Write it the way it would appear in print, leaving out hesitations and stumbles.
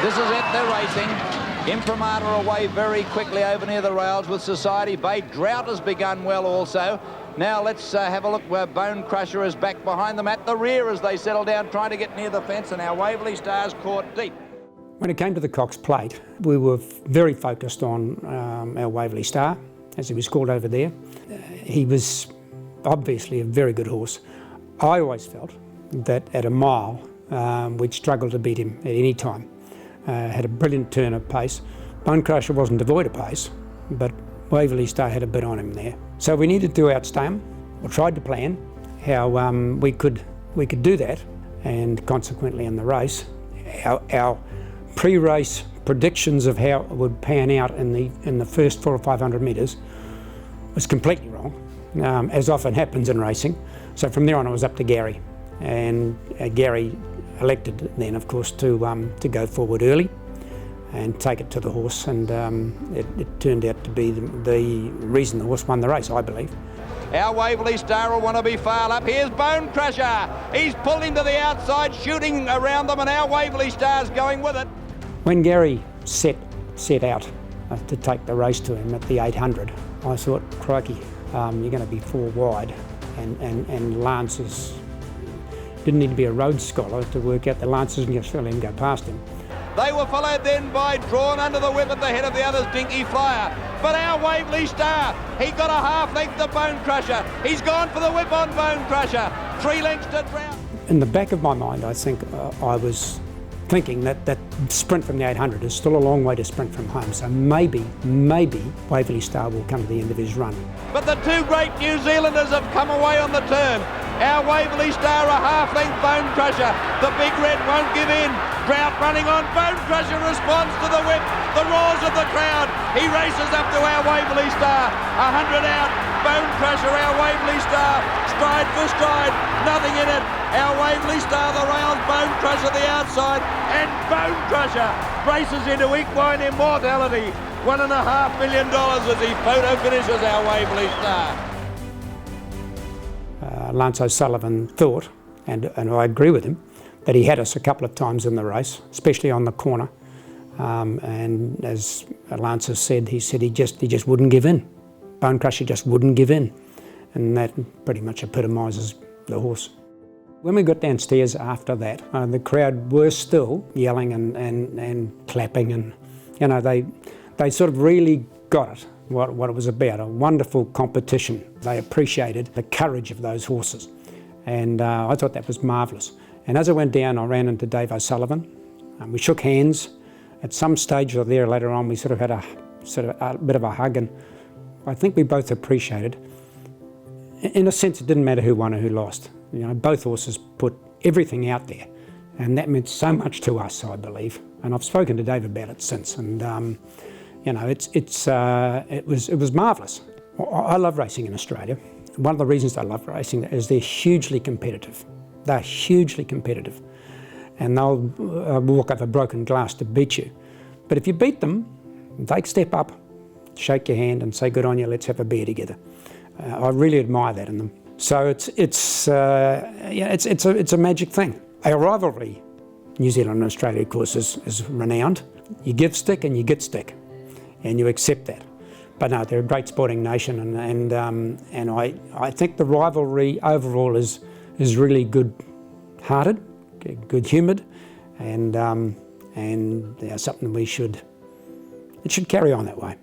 This is it, they're racing. Imprimatur away very quickly over near the rails with Society Bay. Drought has begun well also. Now let's have a look where Bonecrusher is back behind them at the rear as they settle down trying to get near the fence, and our Waverley Star's caught deep. When it came to the Cox Plate, we were very focused on our Waverley Star, as he was called over there. He was obviously a very good horse. I always felt that at a mile we'd struggle to beat him at any time. Had a brilliant turn of pace. Bonecrusher wasn't devoid of pace, but Waverley Star had a bit on him there. So we needed to outstay him, or tried to plan how we could do that, and consequently in the race, our pre-race predictions of how it would pan out in the first 400 or 500 metres was completely wrong, as often happens in racing. So from there on, it was up to Gary, and Gary elected then, of course, to go forward early and take it to the horse, and it turned out to be the reason the horse won the race, I believe. Our Waverley Star will want to be far up. Here's Bonecrusher. He's pulled him to the outside, shooting around them, and our Waverley Star's going with it. When Gary set out to take the race to him at the 800, I thought, crikey, you're going to be 4 wide, and Lance's didn't need to be a road scholar to work out the Lancers and just let him go past him. They were followed then by Drawn under the whip at the head of the others, Dinky Flyer. But our Waverley Star, he got a half length to Bonecrusher. He's gone for the whip on Bonecrusher. 3 lengths to Drawn. In the back of my mind, I think I was thinking that sprint from the 800 is still a long way to sprint from home. So maybe Waverley Star will come to the end of his run. But the 2 great New Zealanders have come away on the turn. Our Waverley Star, a half-length Bonecrusher. The big red won't give in. Drought running on. Bonecrusher responds to the whip. The roars of the crowd. He races up to our Waverley Star. 100 out. Bonecrusher, our Waverley Star. Stride for stride. Nothing in it. Our Waverley Star, the rails. Bonecrusher, the outside. And Bonecrusher races into equine immortality. $1.5 million as he photo finishes our Waverley Star. Lance O'Sullivan thought, and I agree with him, that he had us a couple of times in the race, especially on the corner. And as Lance has said, he just wouldn't give in. Bonecrusher just wouldn't give in, and that pretty much epitomises the horse. When we got downstairs after that, the crowd were still yelling and clapping, and you know they sort of really got it. What it was about, a wonderful competition. They appreciated the courage of those horses, and I thought that was marvellous. And as I went down, I ran into Dave O'Sullivan. We shook hands. At some stage or there later on, we sort of had a bit of a hug, and I think we both appreciated. In a sense, it didn't matter who won or who lost. You know, both horses put everything out there, and that meant so much to us, I believe. And I've spoken to Dave about it since, and you know, it was marvellous. I love racing in Australia. One of the reasons I love racing is they're hugely competitive. They're hugely competitive, and they'll walk over broken glass to beat you. But if you beat them, they step up, shake your hand, and say, "Good on you. Let's have a beer together." I really admire that in them. So it's a magic thing. Our rivalry, New Zealand and Australia, of course, is renowned. You give stick and you get stick, and you accept that. But no, they're a great sporting nation, and I think the rivalry overall is really good-hearted, good-humoured, and something it should carry on that way.